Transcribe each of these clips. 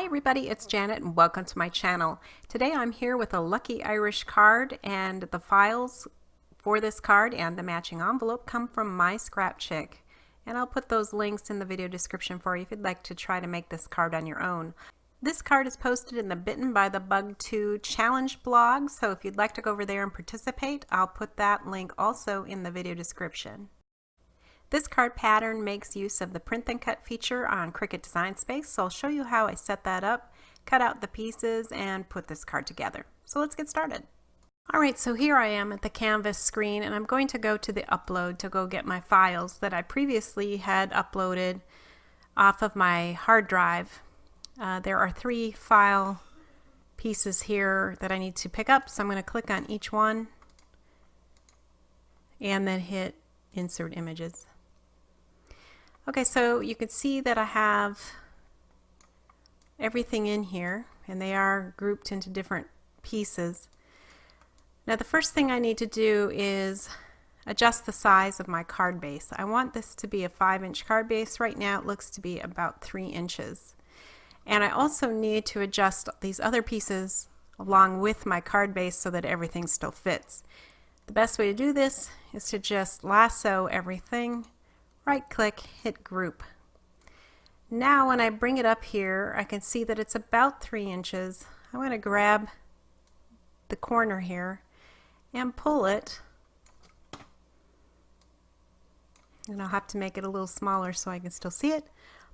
everybody, it's Janet and welcome to my channel. Today I'm here with a Lucky Irish card, and the files for this card and the matching envelope come from My Scrap Chick. And I'll put those links in the video description for you if you'd like to try to make this card on your own. This card is posted in the Bitten by the Bug 2 challenge blog, so if you'd like to go over there and participate, I'll put that link also in the video description. This card pattern makes use of the print then cut feature on Cricut Design Space, so I'll show you how I set that up, cut out the pieces, and put this card together. So let's get started. Alright, so here I am at the Canvas screen, and I'm going to go to the upload to go get my files that I previously had uploaded off of my hard drive. There are 3 file pieces here that I need to pick up, so I'm going to click on each one and then hit Insert Images. Okay, so you can see that I have everything in here, and they are grouped into different pieces. Now the first thing I need to do is adjust the size of my card base. I want this to be a 5-inch card base. Right now it looks to be about 3 inches. And I also need to adjust these other pieces along with my card base so that everything still fits. The best way to do this is to just lasso everything, right click, hit group. Now when I bring it up here, I can see that it's about 3 inches. I'm going to grab the corner here and pull it, and I'll have to make it a little smaller so I can still see it.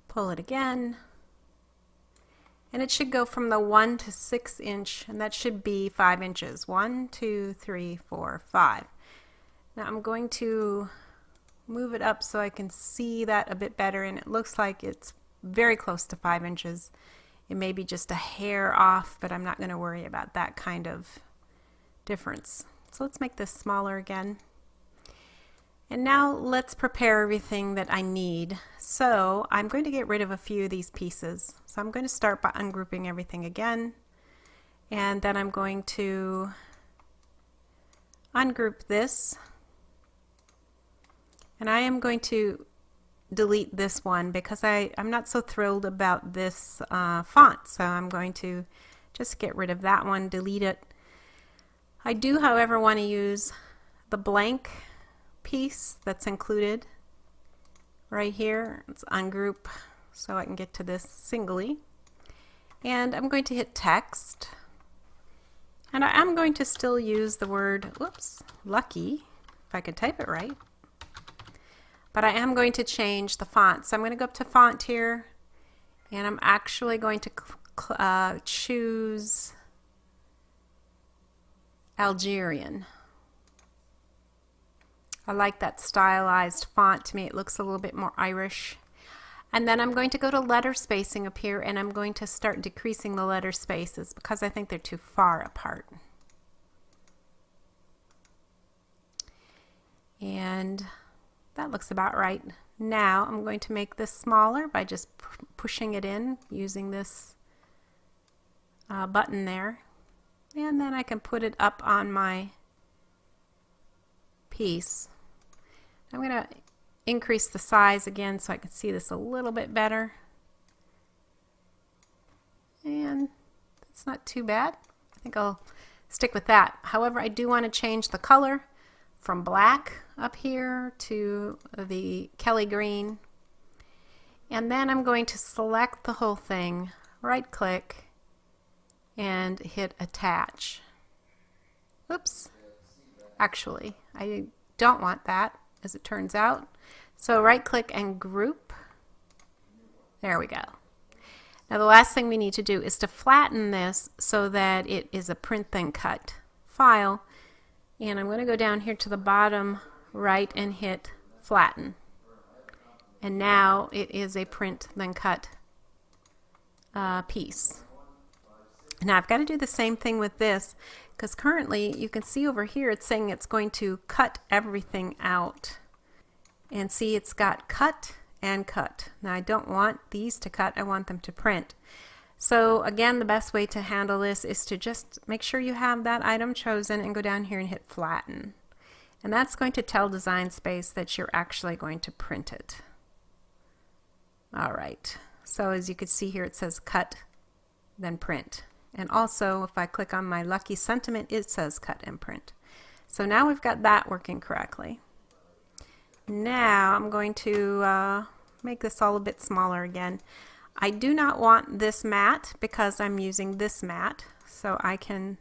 Pull it again, and it should go from the 1 to 6 inch, and that should be 5 inches. 1, 2, 3, 4, 5. Now I'm going to move it up so I can see that a bit better, and it looks like it's very close to 5 inches. It may be just a hair off, but I'm not going to worry about that kind of difference. So let's make this smaller again. And now let's prepare everything that I need. So I'm going to get rid of a few of these pieces. So I'm going to start by ungrouping everything again, and then I'm going to ungroup this. And I am going to delete this one because I'm not so thrilled about this font, so I'm going to just get rid of that one, delete it. I do, however, want to use the blank piece that's included right here. Let's ungroup so I can get to this singly. And I'm going to hit text. And I am going to still use the word, whoops, lucky, if I could type it right. But I am going to change the font. So I'm going to go up to font here, and I'm actually going to choose Algerian. I like that stylized font. To me it looks a little bit more Irish. And then I'm going to go to letter spacing up here, and I'm going to start decreasing the letter spaces because I think they're too far apart. And that looks about right. Now I'm going to make this smaller by just pushing it in using this button there, and then I can put it up on my piece. I'm going to increase the size again so I can see this a little bit better, and it's not too bad. I think I'll stick with that. However, I do want to change the color from black up here to the Kelly green, and then I'm going to select the whole thing, right click, and hit attach. Oops, actually I don't want that, as it turns out. So right click and group. There we go. Now the last thing we need to do is to flatten this so that it is a print then cut file. And I'm going to go down here to the bottom right and hit flatten. And now it is a print then cut piece. Now I've got to do the same thing with this, because currently you can see over here it's saying it's going to cut everything out. And see, it's got cut and cut. Now I don't want these to cut, I want them to print. So again, the best way to handle this is to just make sure you have that item chosen and go down here and hit flatten. And that's going to tell Design Space that you're actually going to print it. Alright, so as you can see here it says cut then print. And also, if I click on my lucky sentiment, it says cut and print. So now we've got that working correctly. Now I'm going to make this all a bit smaller again. I do not want this mat because I'm using this mat, so I can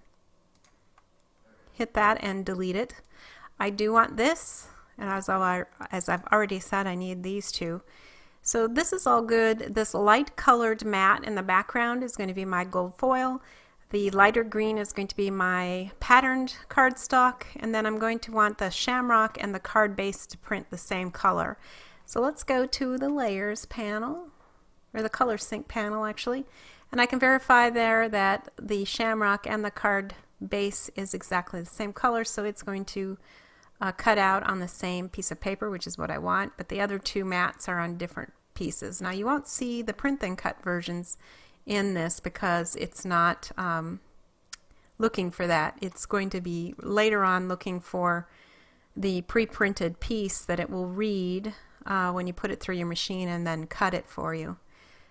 hit that and delete it. I do want this, and as I've already said, I need these two. So this is all good. This light colored mat in the background is going to be my gold foil. The lighter green is going to be my patterned cardstock, and then I'm going to want the shamrock and the card base to print the same color. So let's go to the layers panel, or the color sync panel actually, and I can verify there that the shamrock and the card base is exactly the same color, so it's going to cut out on the same piece of paper, which is what I want, but the other two mats are on different pieces. Now you won't see the print then cut versions in this because it's not looking for that. It's going to be later on looking for the pre-printed piece that it will read when you put it through your machine and then cut it for you.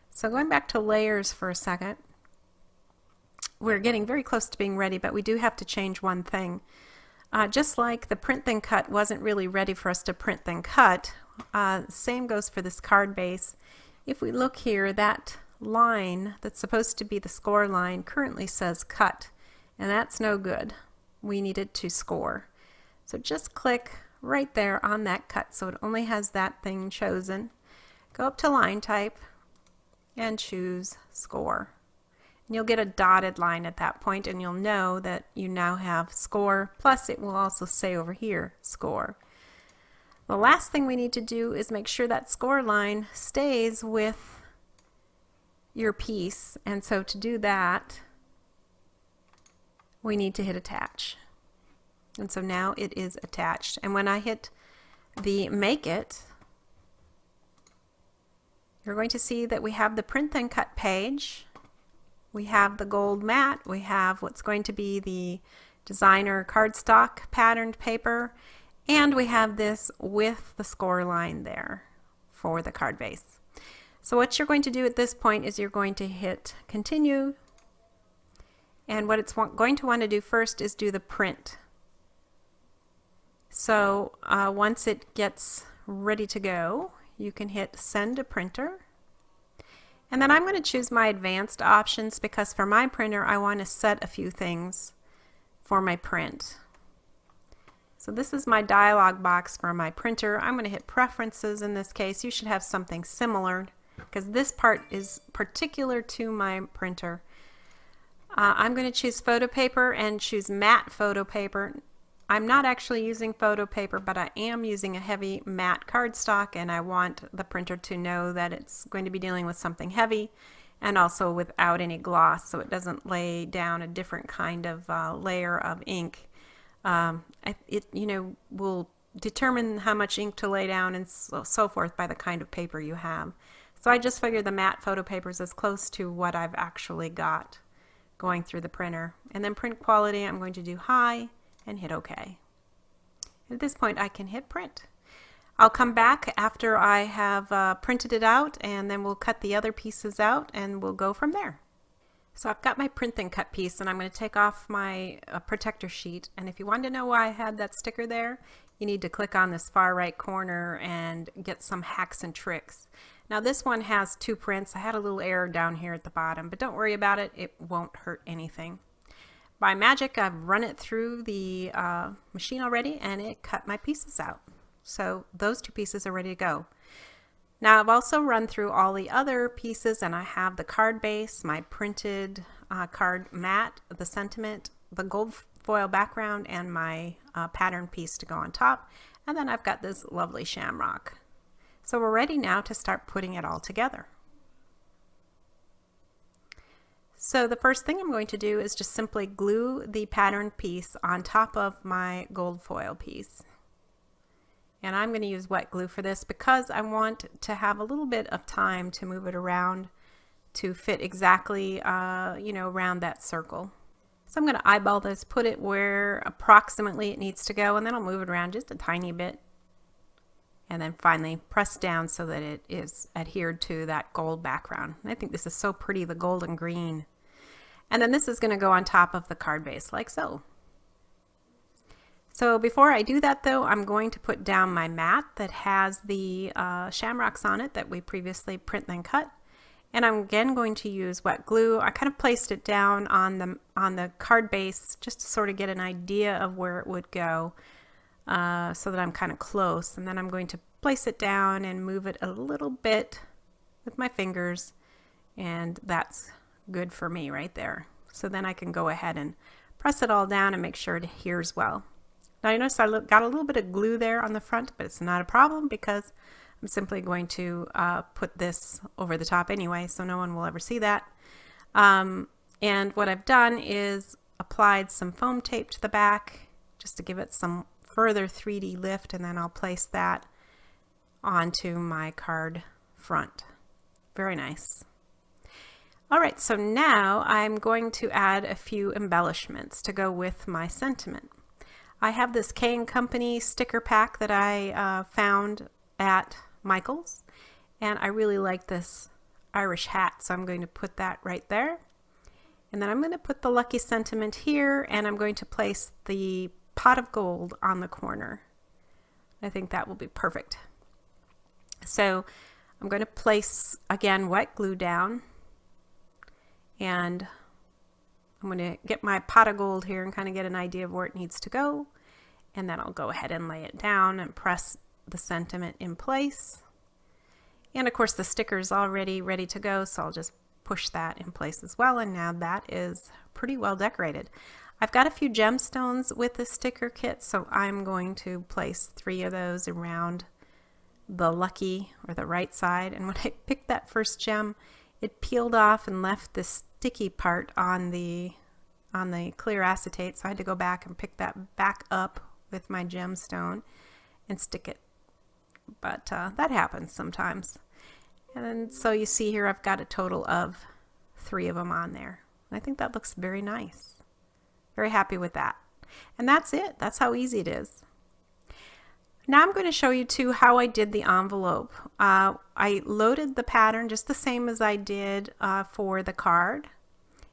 So going back to layers for a second, we're getting very close to being ready, but we do have to change one thing. Just like the print then cut wasn't really ready for us to print then cut, same goes for this card base. If we look here, that line that's supposed to be the score line currently says cut, and that's no good. We need it to score. So just click right there on that cut so it only has that thing chosen. Go up to line type and choose score. And you'll get a dotted line at that point, and you'll know that you now have score, plus it will also say over here score. The last thing we need to do is make sure that score line stays with your piece, and so to do that we need to hit attach. And so now it is attached, and when I hit the make it, you're going to see that we have the print then cut page, we have the gold mat, we have what's going to be the designer cardstock patterned paper, and we have this with the score line there for the card base. So what you're going to do at this point is you're going to hit continue, and what it's going to want to do first is do the print. So once it gets ready to go, you can hit send to printer, and then I'm going to choose my advanced options because for my printer I want to set a few things for my print. So this is my dialog box for my printer. I'm going to hit preferences in this case. You should have something similar because this part is particular to my printer. I'm going to choose photo paper and choose matte photo paper. I'm not actually using photo paper, but I am using a heavy matte cardstock, and I want the printer to know that it's going to be dealing with something heavy and also without any gloss, so it doesn't lay down a different kind of layer of ink. It will determine how much ink to lay down and so forth by the kind of paper you have. So I just figured the matte photo paper is as close to what I've actually got going through the printer. And then print quality, I'm going to do high and hit OK. At this point I can hit print. I'll come back after I have printed it out, and then we'll cut the other pieces out and we'll go from there. So I've got my print then cut piece, and I'm going to take off my protector sheet, and if you want to know why I had that sticker there, you need to click on this far right corner and get some hacks and tricks. Now this one has two prints. I had a little error down here at the bottom, but don't worry about it, it won't hurt anything. By magic, I've run it through the machine already, and it cut my pieces out. So those two pieces are ready to go. Now I've also run through all the other pieces, and I have the card base, my printed card mat, the sentiment, the gold foil background, and my pattern piece to go on top. And then I've got this lovely shamrock. So we're ready now to start putting it all together. So the first thing I'm going to do is just simply glue the pattern piece on top of my gold foil piece. And I'm going to use wet glue for this because I want to have a little bit of time to move it around to fit exactly, around that circle. So I'm going to eyeball this, put it where approximately it needs to go, and then I'll move it around just a tiny bit. And then finally press down so that it is adhered to that gold background. And I think this is so pretty, the gold and green. And then this is going to go on top of the card base like so. So before I do that though, I'm going to put down my mat that has the shamrocks on it that we previously print then cut. And I'm again going to use wet glue. I kind of placed it down on the card base just to sort of get an idea of where it would go so that I'm kind of close. And then I'm going to place it down and move it a little bit with my fingers, and that's good for me right there. So then I can go ahead and press it all down and make sure it adheres well. Now you notice I got a little bit of glue there on the front, but it's not a problem because I'm simply going to put this over the top anyway, so no one will ever see that. And what I've done is applied some foam tape to the back just to give it some further 3D lift, and then I'll place that onto my card front. Very nice. All right, so now I'm going to add a few embellishments to go with my sentiment. I have this K&Company sticker pack that I found at Michael's, and I really like this Irish hat, so I'm going to put that right there. And then I'm going to put the lucky sentiment here, and I'm going to place the pot of gold on the corner. I think that will be perfect. So I'm going to place, again, wet glue down, and I'm going to get my pot of gold here and kind of get an idea of where it needs to go. And then I'll go ahead and lay it down and press the sentiment in place. And of course the sticker is already ready to go, so I'll just push that in place as well. And now that is pretty well decorated. I've got a few gemstones with the sticker kit, so I'm going to place 3 of those around the lucky or the right side. And when I picked that first gem, it peeled off and left this sticky part on the clear acetate, so I had to go back and pick that back up with my gemstone and stick it. But that happens sometimes. And so you see here I've got a total of 3 of them on there. And I think that looks very nice. Very happy with that. And that's it. That's how easy it is. Now I'm going to show you too how I did the envelope. I loaded the pattern just the same as I did for the card.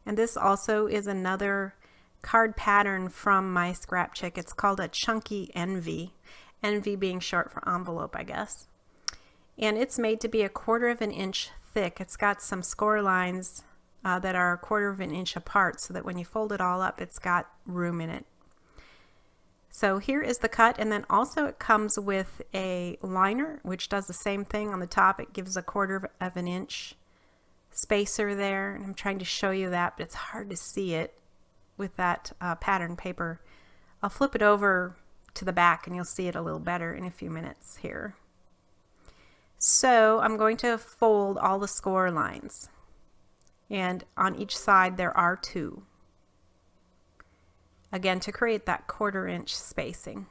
And this also is another card pattern from my scrap chick. It's called a Chunky Envy. Envy being short for envelope, I guess. And it's made to be 1/4 of an inch thick. It's got some score lines that are 1/4 of an inch apart, so that when you fold it all up, it's got room in it. So here is the cut, and then also it comes with a liner, which does the same thing. On the top, it gives 1/4 of an inch spacer there. And I'm trying to show you that, but it's hard to see it with that pattern paper. I'll flip it over to the back and you'll see it a little better in a few minutes here. So I'm going to fold all the score lines, and on each side there are 2. Again, to create that 1/4 inch spacing.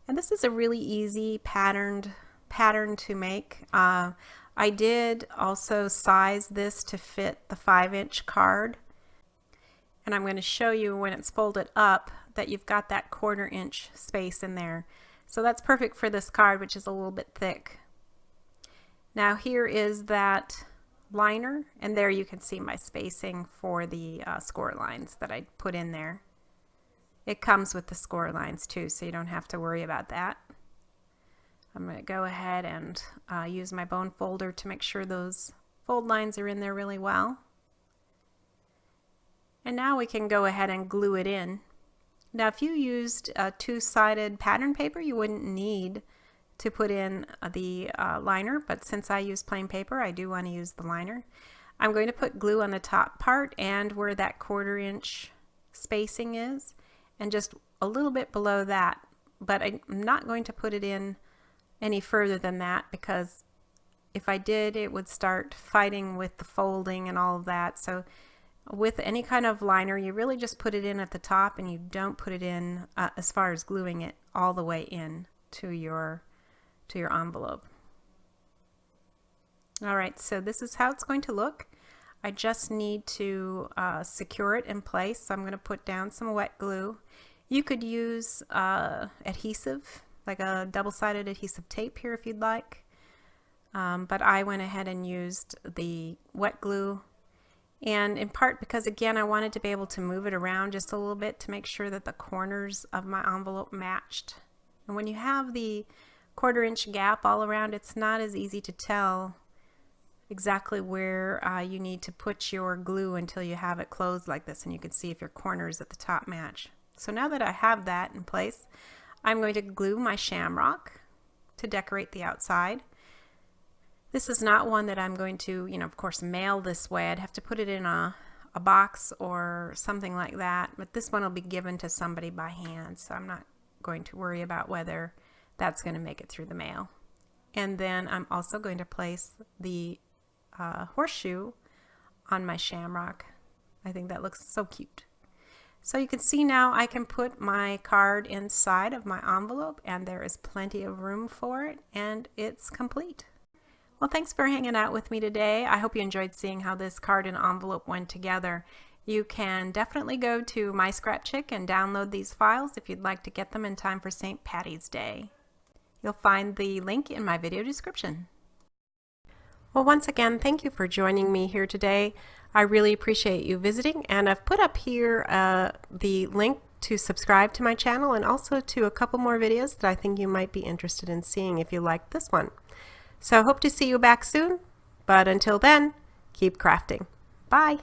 And this is a really easy pattern to make. I did also size this to fit the 5-inch card, and I'm going to show you when it's folded up that you've got that 1/4 inch space in there. So that's perfect for this card, which is a little bit thick. Now here is that liner, and there you can see my spacing for the score lines that I put in there. It comes with the score lines too, so you don't have to worry about that. I'm going to go ahead and use my bone folder to make sure those fold lines are in there really well. And now we can go ahead and glue it in. Now if you used a 2-sided pattern paper, you wouldn't need to put in the liner, but since I use plain paper, I do want to use the liner. I'm going to put glue on the top part and where that 1/4 inch spacing is, and just a little bit below that, but I'm not going to put it in any further than that, because if I did, it would start fighting with the folding and all of that. So with any kind of liner, you really just put it in at the top, and you don't put it in as far as gluing it all the way in to your envelope. All right, so this is how it's going to look. I just need to secure it in place, so I'm going to put down some wet glue. You could use adhesive, like a double-sided adhesive tape here if you'd like. but I went ahead and used the wet glue, and in part because again I wanted to be able to move it around just a little bit to make sure that the corners of my envelope matched. And when you have the 1/4 inch gap all around, it's not as easy to tell exactly where you need to put your glue until you have it closed like this, and you can see if your corners at the top match. So now that I have that in place, I'm going to glue my shamrock to decorate the outside. This is not one that I'm going to, of course, mail this way. I'd have to put it in a box or something like that, but this one will be given to somebody by hand, so I'm not going to worry about whether that's going to make it through the mail. And then I'm also going to place the horseshoe on my shamrock. I think that looks so cute. So you can see now I can put my card inside of my envelope, and there is plenty of room for it, and it's complete. Well, thanks for hanging out with me today. I hope you enjoyed seeing how this card and envelope went together. You can definitely go to My Scrap Chick and download these files if you'd like to get them in time for St. Patty's Day. You'll find the link in my video description. Well, once again, thank you for joining me here today. I really appreciate you visiting, and I've put up here the link to subscribe to my channel and also to a couple more videos that I think you might be interested in seeing if you like this one. So I hope to see you back soon, but until then, keep crafting. Bye!